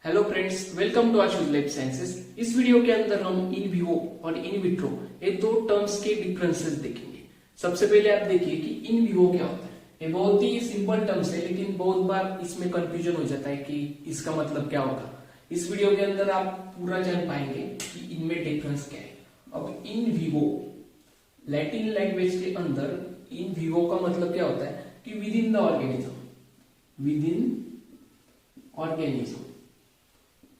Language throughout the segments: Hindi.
Hello friends, welcome to Ashu's life sciences. इस वीडियो के अंदर हम इन विवो और इन विट्रो ये दो टर्म्स के डिफरेंसेस देखेंगे। सबसे पहले आप देखिए कि इन विवो क्या होता है। ये बहुत ही सिंपल टर्म्स है, लेकिन बहुत बार इसमें कंफ्यूजन हो जाता है कि इसका मतलब क्या होगा। इस वीडियो के अंदर आप पूरा जान पाएंगे कि इनमें डिफरेंस क्या है। अब इन विवो लैटिन लैंग्वेज के अंदर इन विवो का मतलब क्या होता है कि with in the organism, with in organism.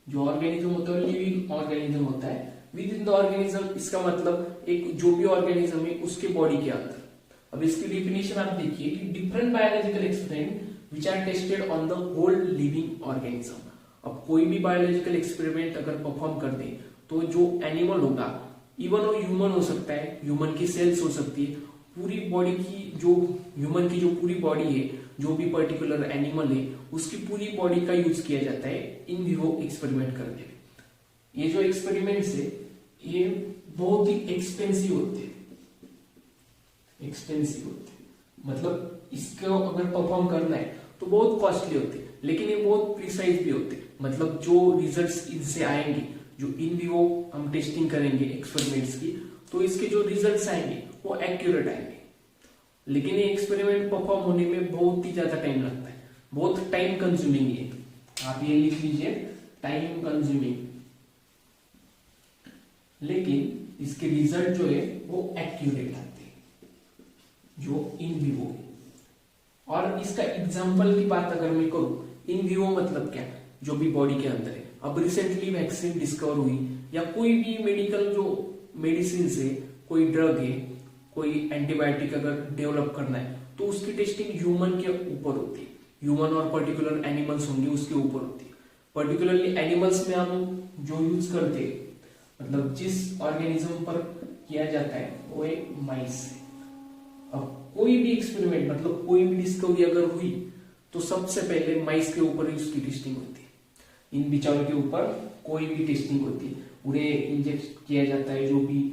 जो ऑर्गेनिज्म होता है लिविंग ऑर्गेनिज्म होता है। विद इन द ऑर्गेनिज्म इसका मतलब एक जो भी ऑर्गेनिज्म है उसके बॉडी के अंदर। अब इसकी डिफिनेशन आप देखिए कि different biological experiment which are tested on the whole living organism. अब कोई भी बायोलॉजिकल एक्सपेरिमेंट अगर परफॉर्म कर दे तो जो एनिमल होगा, इवन वो ह्यूमन हो सकता है, ह्यूमन की सेल्स हो सकती है, पूरी बॉडी की जो ह्यूमन की जो पूरी बॉडी है, जो भी पर्टिकुलर एनिमल है उसकी पूरी बॉडी का यूज किया जाता है इन विवो एक्सपेरिमेंट करने में। ये जो एक्सपेरिमेंट्स है ये बहुत ही एक्सपेंसिव होते हैं, एक्सपेंसिव होते हैं। मतलब इसको अगर परफॉर्म करना है तो बहुत कॉस्टली होते हैं, लेकिन ये बहुत प्रिसाइज भी होते हैं। मतलब जो रिजल्ट्स इनसे आएंगे, जो इन विवो हम टेस्टिंग करेंगे एक्सपेरिमेंट्स की, तो इसके जो रिजल्ट्स आएंगे वो एक्यूरेट आएंगे। लेकिन ये एक्सपेरिमेंट परफॉर्म होने में बहुत ही ज्यादा टाइम लगता है, बहुत टाइम कंज्यूमिंग है। आप ये लिख लीजिए, टाइम कंज्यूमिंग। लेकिन इसके रिजल्ट जो है वो एक्यूरेट आते हैं, जो इन विवो है। और इसका एग्जांपल की बात अगर मैं करूं, इन विवो मतलब क्या, जो भी बॉडी के अंदर है। अब रिसेंटली वैक्सीन डिस्कवर हुई या कोई भी मेडिकल जो मेडिसिन है, कोई ड्रग है, कोई एंटीबायोटिक अगर डेवलप करना है तो उसकी टेस्टिंग ह्यूमन के ऊपर होती है। ह्यूमन और पर्टिकुलर एनिमल्स होंगे उसके ऊपर होती है। पर्टिकुलरली एनिमल्स में हम जो यूज करते हैं, मतलब जिस ऑर्गेनिज्म पर किया जाता है वो है माइस है। अब कोई भी एक्सपेरिमेंट, मतलब कोई भी डिस्कवरी अगर हुई तो सबसे पहले माइस के ऊपर ही उसकी टेस्टिंग होती है। इन बिचारों के ऊपर कोई भी टेस्टिंग होती है, उन्हें इंजेक्ट किया जाता है। जो भी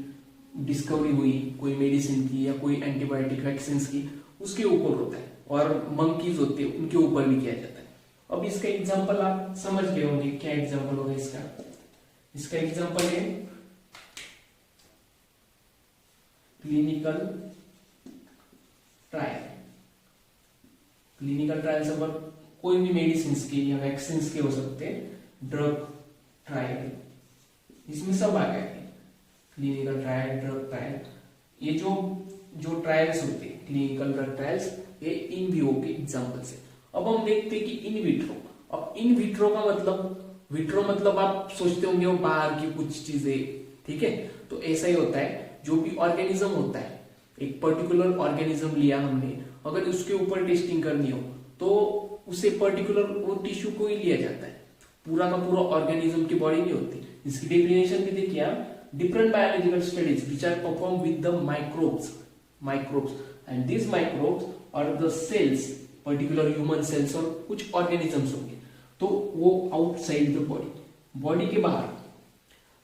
डिस्कवरी हुई कोई मेडिसिन की या कोई एंटीबायोटिक वैक्सीन की, उसके ऊपर होता है। और मंकीज होते हैं उनके ऊपर भी किया जाता है। अब इसका एग्जांपल आप समझ गए होंगे, क्या एग्जांपल होगा इसका। इसका एग्जांपल है क्लिनिकल ट्रायल। क्लिनिकल ट्रायल अगर कोई भी मेडिसिन के या वैक्सीन के हो सकते हैं। ड्रग ट्रायल, इसमें सब आ गए, क्लिनिकल ट्रायल, ड्रग ट्रायल। ये जो ट्रायल्स होते हैं, क्लिनिकल ड्रग ट्रायल्स, ये इन विवो के एग्जांपल्स है। अब हम देखते हैं कि इन विट्रो। अब इन विट्रो का मतलब, विट्रो मतलब आप सोचते होंगे वो बाहर की कुछ चीजें, ठीक है। तो ऐसा ही होता है, जो भी ऑर्गेनिज्म होता है, एक पर्टिकुलर ऑर्गेनिज्म लिया हमने, अगर उसके ऊपर टेस्टिंग करनी हो तो उसे पर्टिकुलर वो टिश्यू को ही लिया जाता है, पूरा का पूरा ऑर्गेनिज्म की बॉडी नहीं होती। इसकी डेफिनेशन भी देखिए आप, different biological studies which are performed with the microbes and these microbes are the cells, particular human cells और कुछ organisms होंगे, तो वो outside the body, बॉडी के बाहर।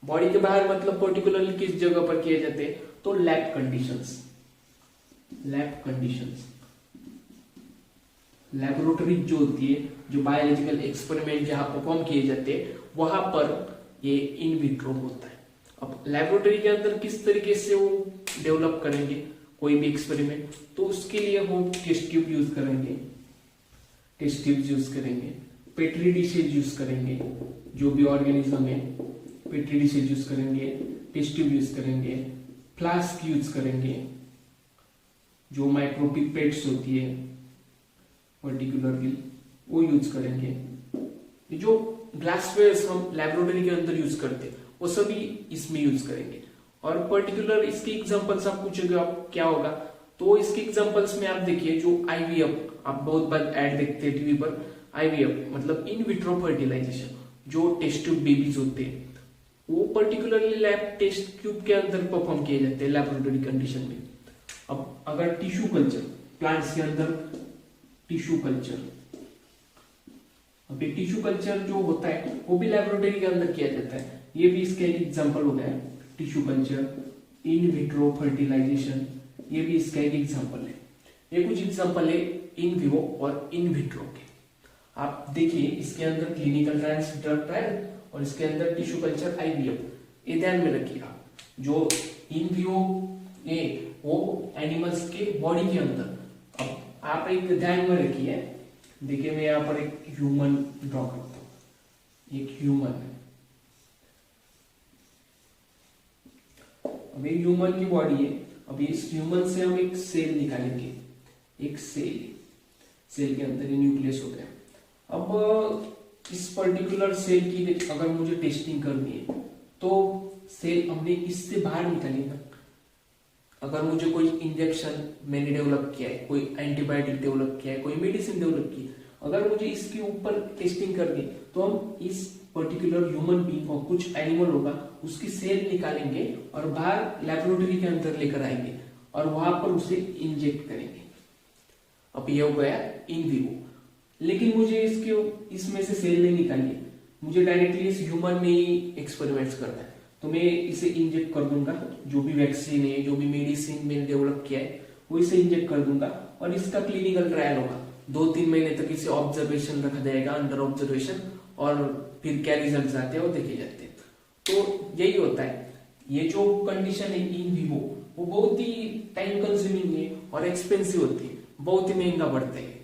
बॉडी के बाहर मतलब पर्टिकुलरली किस जगह पर किए जाते हैं, तो लैब कंडीशंस, लैबोरेटरी जो होती है, जो बायोलॉजिकल एक्सपेरिमेंट जहां परफॉर्म किए जाते हैं, वहां पर ये इन विट्रो होता है। अब लेबोरेटरी के अंदर किस तरीके से वो डेवलप करेंगे कोई भी एक्सपेरिमेंट, तो उसके लिए वो टेस्ट ट्यूब यूज करेंगे, टेस्ट ट्यूब यूज करेंगे, पेट्री डिशेज यूज करेंगे, जो भी ऑर्गेनिज्म है पेट्री डिशेज यूज करेंगे, टेस्ट ट्यूब यूज करेंगे, फ्लास्क यूज करेंगे, जो माइक्रोपिपेट्स होती है पर्टिकुलरली वो यूज करेंगे। जो ग्लासवेयर हम लेबोरेटरी के अंदर यूज करते हैं वो सभी इसमें यूज करेंगे। और पर्टिकुलर इसके एग्जांपल्स आप पूछोगे आप क्या होगा, तो इसके एग्जांपल्स में आप देखिए जो आईवीएफ, आप बहुत बार ऐड देखते हैं टीवी पर। आईवीएफ मतलब इन विट्रो फर्टिलाइजेशन, जो टेस्ट ट्यूब बेबीज होते हैं वो पर्टिकुलरली लैब टेस्ट ट्यूब के अंदर परफॉर्म किए जाते हैं लेबोरेटरी कंडीशन में। अब अगर टिश्यू कल्चर, प्लांट्स के अंदर टिश्यू कल्चर, अभी टिश्यू कल्चर जो होता है वो भी लेबोरेटरी के अंदर किया जाता है। ये भी इसका एक एग्जांपल हो गया, tissue culture, in vitro fertilisation, ये भी इसका एक एग्जांपल है। ये कुछ एग्जांपल है इन विवो और इन विट्रो के। आप देखिए इसके अंदर क्लिनिकल ट्रायल्स, ड्रग ट्रायल, और इसके अंदर टिश्यू कल्चर, IVF, ये ध्यान में रखिएगा। जो इन विवो ये वो एनिमल्स के बॉडी के अंदर। अब आप एक ध्यान में रखिए, देखिए मैं यहाँ पर एक ह्यूमन ड्रॉ करता हूं, एक ह्यूमन है। अब ये ह्यूमन की बॉडी है। अब इस ह्यूमन से हम एक सेल निकालेंगे, एक सेल के अंदर ये न्यूक्लियस होता है। अब इस पर्टिकुलर सेल की अगर मुझे टेस्टिंग करनी है तो सेल हमने इससे बाहर निकाली ना। अगर मुझे कोई इंजेक्शन मैंने डेवलप किया है, कोई एंटीबायोटिक डेवलप किया है, कोई मेडिसिन डेवलप की है, अगर मुझे इसके ऊपर टेस्टिंग करनी तो हम इस पर्टिकुलर ह्यूमन बीइंग को, कुछ एनिमल होगा उसकी सेल निकालेंगे और बाहर लेबोरेटरी के अंदर लेकर आएंगे और वहां पर उसे इंजेक्ट करेंगे। अब ये हो गया इन विवो। लेकिन मुझे इसमें से सेल नहीं निकालनी है, मुझे डायरेक्टली इस ह्यूमन में ही एक्सपेरिमेंट्स करना है। तो मैं इसे इंजेक्ट कर दूंगा, जो भी वैक्सीन है, जो भी मेडिसिन मैंने डेवलप किया है वो इसे इंजेक्ट कर दूंगा और इसका क्लिनिकल ट्रायल होगा। 2-3 महीने तक इसे ऑब्जर्वेशन रखा जाएगा, अंडर ऑब्जर्वेशन, और फिर क्या रिजल्ट आते हैं वो देखे जाते हैं। तो यही होता है। ये जो कंडीशन है इन विवो वो बहुत ही टाइम कंज्यूमिंग है और एक्सपेंसिव होती है, बहुत ही महंगा पड़ता है,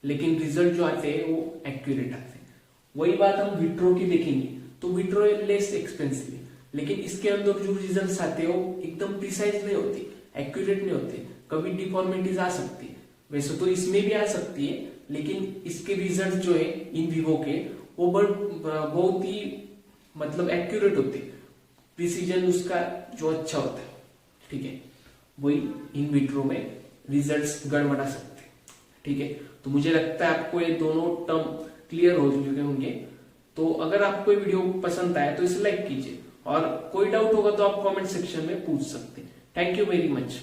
लेकिन रिजल्ट जो आते हैं वो एक्यूरेट आते हैं। वही बात हम विट्रो की देखेंगे तो विट्रो लेस एक्सपेंसिव है, लेकिन इसके अंदर जो रिजल्ट आते हैं वो एकदम प्रिसाइज नहीं होते, एक्यूरेट नहीं होते, कभी डिफॉर्मिटीज आ सकती है। वैसे तो इसमें भी आ सकती है, लेकिन इसके रिजल्ट जो है इन विवो के वो बहुत ही मतलब एक्यूरेट होते, प्रिसीजन उसका जो अच्छा होता है। ठीक है, वही इन विट्रो में रिजल्ट्स गड़बड़ा सकते हैं। ठीक है, तो मुझे लगता है आपको ये दोनों टर्म क्लियर हो चुके होंगे। तो अगर आपको ये वीडियो पसंद आया तो इसे लाइक कीजिए, और कोई डाउट होगा तो आप कमेंट सेक्शन में पूछ सकते हैं। Thank you very much.